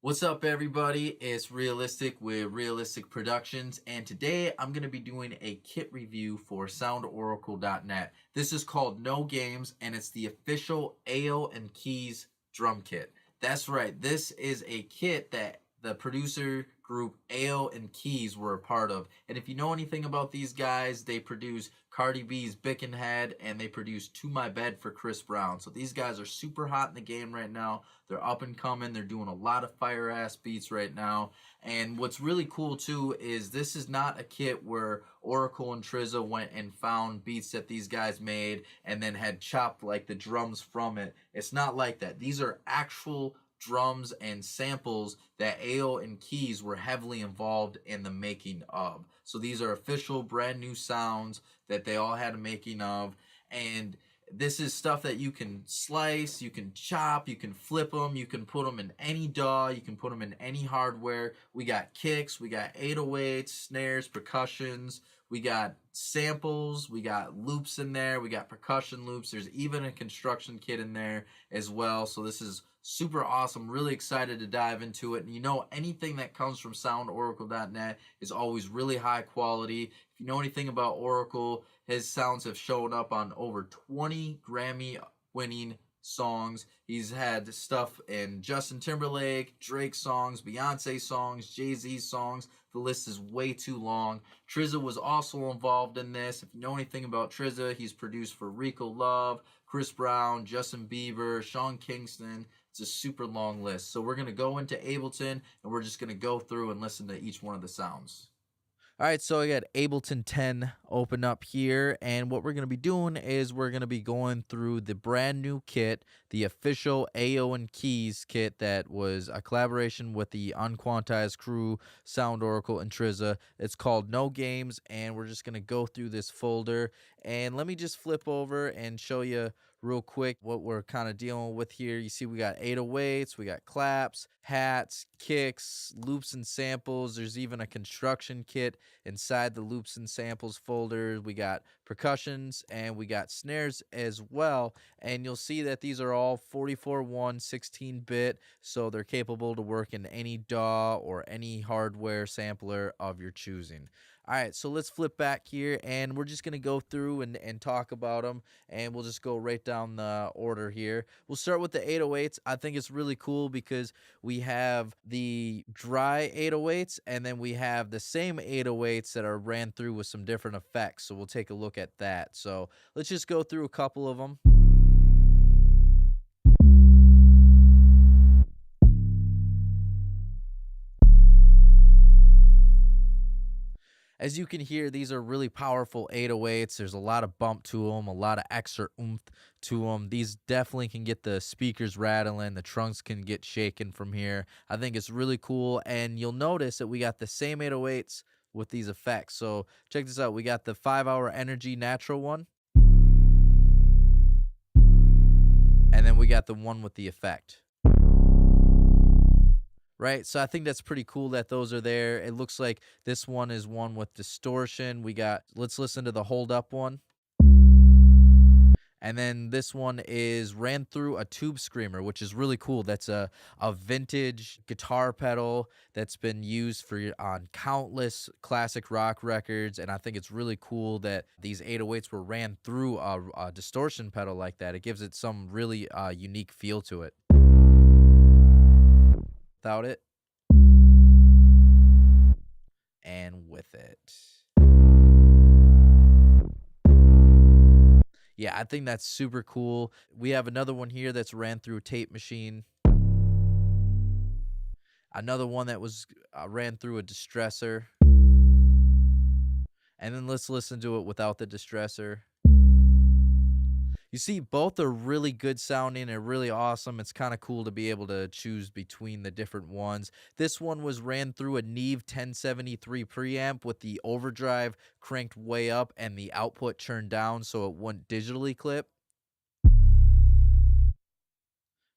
What's up, everybody? It's Realistic with Realistic Productions, and today I'm going to be doing a kit review for SoundOracle.net. This is called No Games, and it's the official Ayo and Keys drum kit. That's right, this is a kit that the producer group Ayo and Keys were a part of. And if you know anything about these guys, they produce Cardi B's Bickenhead and they produce To My Bed for Chris Brown. So these guys are super hot in the game right now. They're up and coming. They're doing a lot of fire ass beats right now. And what's really cool too is this is not a kit where Oracle and Triza went and found beats that these guys made and then had chopped like the drums from it. It's not like that. These are actual drums and samples that Ayo and Keys were heavily involved in the making of. So these are official brand new sounds that they all had a making of, and this is stuff that you can slice, you can chop, you can flip them, you can put them in any DAW, you can put them in any hardware. We got kicks, we got 808s, snares, percussions, we got samples, we got loops in there, we got percussion loops. There's even a construction kit in there as well. So this is super awesome. Really excited to dive into it. And you know, anything that comes from SoundOracle.net is always really high quality. If you know anything about Oracle, his sounds have shown up on over 20 Grammy winning songs. He's had stuff in Justin Timberlake, Drake songs, Beyonce songs, Jay-Z songs. The list is way too long. Triza was also involved in this. If you know anything about Triza, he's produced for Rico Love, Chris Brown, Justin Bieber, Sean Kingston. It's a super long list. So we're going to go into Ableton and we're just going to go through and listen to each one of the sounds. All right, so I got Ableton 10 open up here, and what we're going to be doing is we're going to be going through the brand new kit, the official Ayo and Keys kit that was a collaboration with the Unquantized crew, Sound Oracle, and Triza. It's called No Games, and we're just going to go through this folder, and let me just flip over and show you real quick what we're kind of dealing with here. You see we got 808s, we got claps, hats, kicks, loops and samples. There's even a construction kit inside the loops and samples folder. We got percussions and we got snares as well. And you'll see that these are all 44.1 16-bit, so they're capable to work in any DAW or any hardware sampler of your choosing. All right, so let's flip back here, and we're just going to go through and talk about them, and we'll just go right down the order here. We'll start with the 808s. I think it's really cool because we have the dry 808s, and then we have the same 808s that are ran through with some different effects, so we'll take a look at that. So let's just go through a couple of them. As you can hear, these are really powerful 808s. There's a lot of bump to them, a lot of extra oomph to them. These definitely can get the speakers rattling. The trunks can get shaken from here. I think it's really cool. And you'll notice that we got the same 808s with these effects. So check this out. We got the 5-hour energy natural one. And then we got the one with the effect. Right, so I think that's pretty cool that those are there. It looks like this one is one with distortion. We got, let's listen to the hold up one. And then this one is ran through a tube screamer, which is really cool. That's a vintage guitar pedal that's been used for on countless classic rock records. And I think it's really cool that these 808s were ran through a distortion pedal like that. It gives it some really unique feel to it. Without it and with it. Yeah, I think that's super cool. We have another one here that's ran through a tape machine. Another one that was ran through a distressor. And then let's listen to it without the distressor. You see, both are really good sounding and really awesome. It's kind of cool to be able to choose between the different ones. This one was ran through a Neve 1073 preamp with the overdrive cranked way up and the output turned down so it wouldn't digitally clip.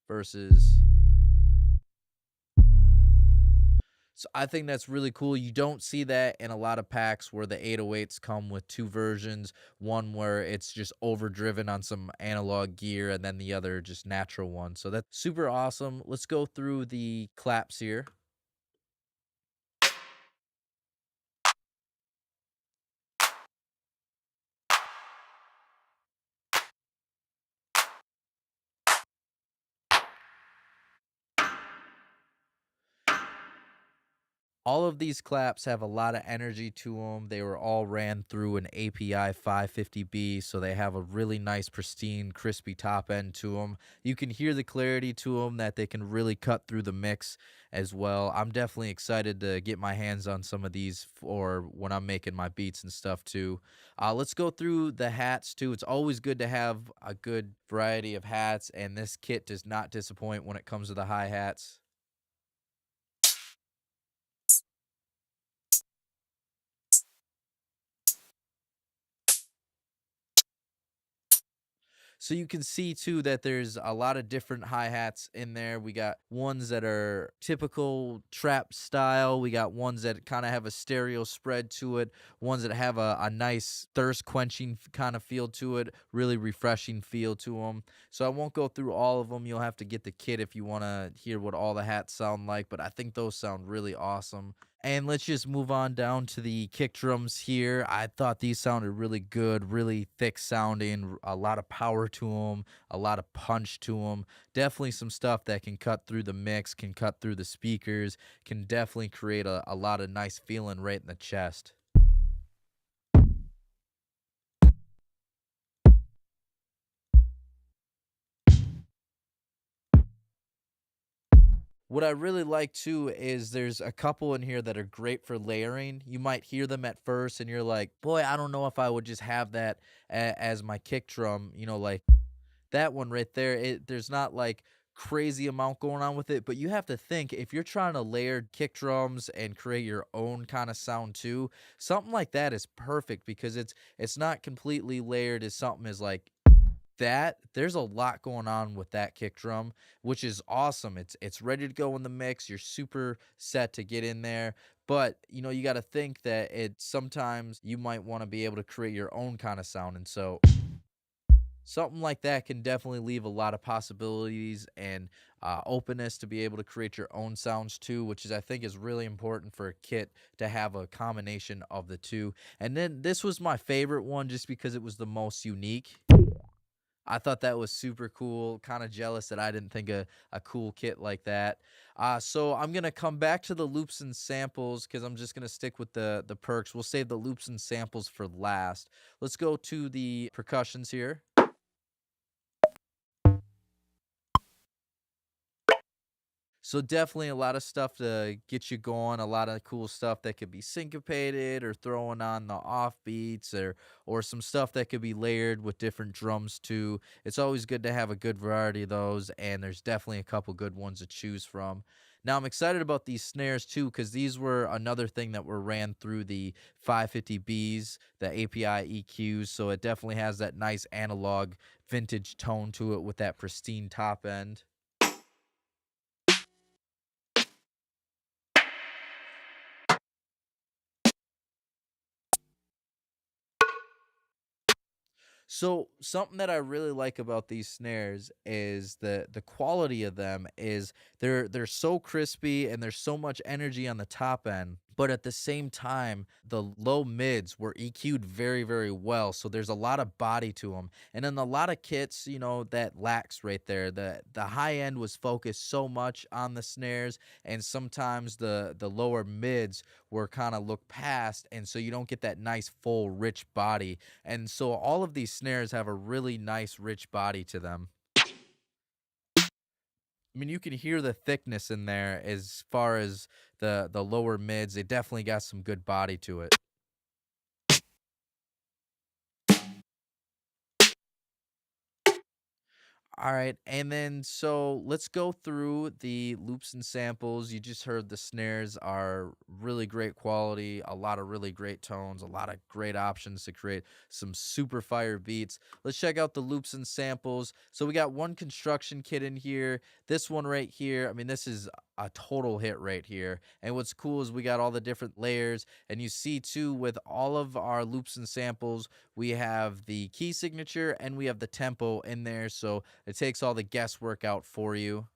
Versus... So I think that's really cool. You don't see that in a lot of packs where the 808s come with two versions, one where it's just overdriven on some analog gear and then the other just natural one. So that's super awesome. Let's go through the claps here. All of these claps have a lot of energy to them. They were all ran through an API 550B, so they have a really nice, pristine, crispy top end to them. You can hear the clarity to them that they can really cut through the mix as well. I'm definitely excited to get my hands on some of these for when I'm making my beats and stuff too. Let's go through the hats too. It's always good to have a good variety of hats, and this kit does not disappoint when it comes to the hi hats. So you can see too that there's a lot of different hi-hats in there. We got ones that are typical trap style. We got ones that kind of have a stereo spread to it. Ones that have a nice thirst quenching kind of feel to it. Really refreshing feel to them. So I won't go through all of them. You'll have to get the kit if you want to hear what all the hats sound like. But I think those sound really awesome. And let's just move on down to the kick drums here. I thought these sounded really good, really thick sounding, a lot of power to them, a lot of punch to them. Definitely some stuff that can cut through the mix, can cut through the speakers, can definitely create a lot of nice feeling right in the chest. What I really like too is there's a couple in here that are great for layering. You might hear them at first and you're like, boy, I don't know if I would just have that as my kick drum, like that one right there. There's not like crazy amount going on with it, but you have to think if you're trying to layer kick drums and create your own kind of sound too, something like that is perfect because it's not completely layered as something is like that. There's a lot going on with that kick drum, which is awesome. It's ready to go in the mix. You're super set to get in there. But you got to think that it sometimes you might want to be able to create your own kind of sound. And so something like that can definitely leave a lot of possibilities and openness to be able to create your own sounds too, which is I think is really important for a kit to have a combination of the two. And then this was my favorite one just because it was the most unique. I thought that was super cool. Kind of jealous that I didn't think a cool kit like that. So I'm gonna come back to the loops and samples because I'm just gonna stick with the perks. We'll save the loops and samples for last. Let's go to the percussions here. So definitely a lot of stuff to get you going, a lot of cool stuff that could be syncopated or throwing on the off beats or some stuff that could be layered with different drums too. It's always good to have a good variety of those, and there's definitely a couple good ones to choose from. Now I'm excited about these snares too because these were another thing that were ran through the 550Bs, the API EQs, so it definitely has that nice analog vintage tone to it with that pristine top end. So something that I really like about these snares is the quality of them is they're so crispy and there's so much energy on the top end, but at the same time the low mids were EQ'd very very well, so there's a lot of body to them. And then a lot of kits, that lacks right there. The high end was focused so much on the snares, and sometimes the lower mids were kind of looked past, and so you don't get that nice full rich body. And so all of these snares have a really nice rich body to them. I mean, you can hear the thickness in there as far as the lower mids. They definitely got some good body to it. All right, and then so let's go through the loops and samples. You just heard the snares are really great quality, a lot of really great tones, a lot of great options to create some super fire beats. Let's check out the loops and samples. So we got one construction kit in here. This one right here, I mean, this is a total hit right here. And what's cool is we got all the different layers, and you see too with all of our loops and samples, we have the key signature and we have the tempo in there. So it takes all the guesswork out for you.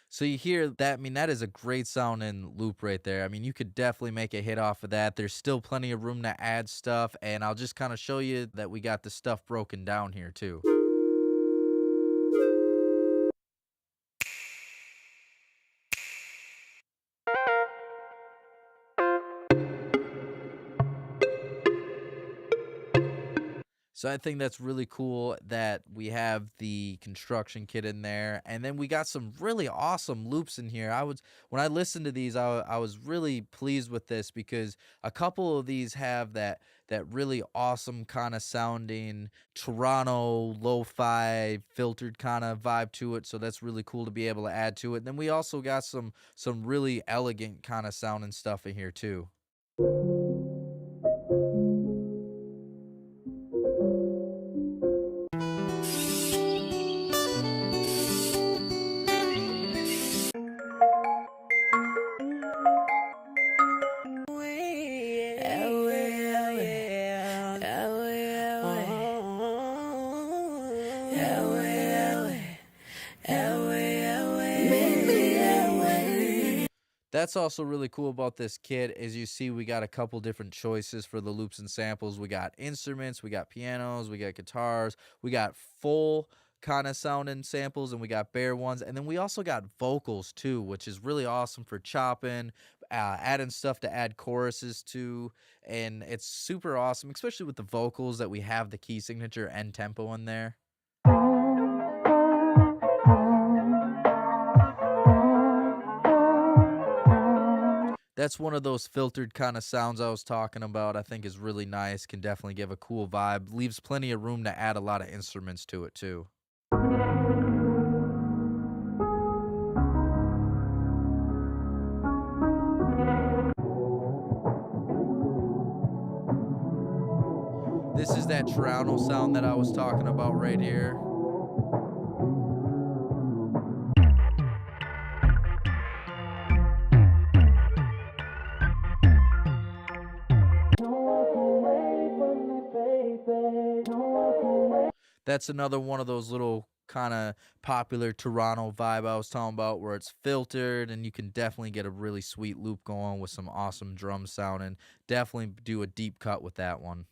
So you hear that, I mean, that is a great sounding loop right there. I mean, you could definitely make a hit off of that. There's still plenty of room to add stuff, and I'll just kind of show you that we got the stuff broken down here too. So I think that's really cool that we have the construction kit in there, and then we got some really awesome loops in here. When I listened to these, I was really pleased with this because a couple of these have that really awesome kind of sounding Toronto lo-fi filtered kind of vibe to it. So that's really cool to be able to add to it. And then we also got some really elegant kind of sounding stuff in here too. That's also really cool about this kit is you see we got a couple different choices for the loops and samples. We got instruments, we got pianos, we got guitars, we got full kind of sounding samples, and we got bare ones. And then we also got vocals too, which is really awesome for chopping, adding stuff to add choruses to. And it's super awesome, especially with the vocals that we have the key signature and tempo in there. That's one of those filtered kind of sounds I was talking about. I think is really nice, can definitely give a cool vibe, leaves plenty of room to add a lot of instruments to it too. This is that Toronto sound that I was talking about right here. That's another one of those little kind of popular Toronto vibe I was talking about where it's filtered and you can definitely get a really sweet loop going with some awesome drum sound, and definitely do a deep cut with that one.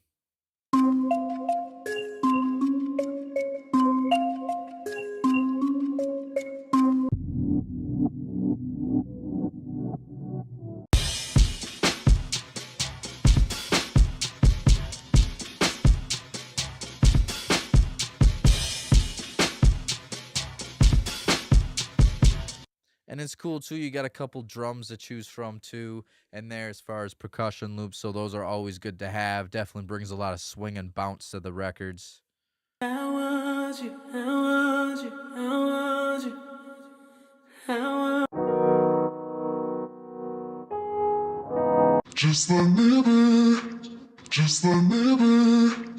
And it's cool too. You got a couple drums to choose from too, and there as far as percussion loops. So those are always good to have. Definitely brings a lot of swing and bounce to the records. How was you? How was you? How was you? How was just a little bit, just a little bit.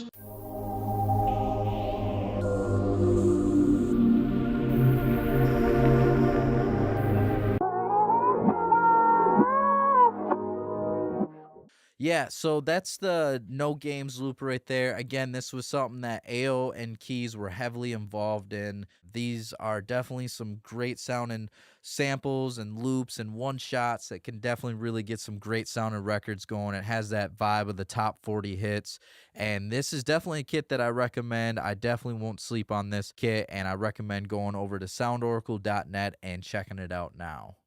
Yeah, so that's the no games loop right there. Again, this was something that Ayo and Keys were heavily involved in. These are definitely some great sounding samples and loops and one shots that can definitely really get some great sounding records going. It has that vibe of the top 40 hits. And this is definitely a kit that I recommend. I definitely won't sleep on this kit, and I recommend going over to soundoracle.net and checking it out now.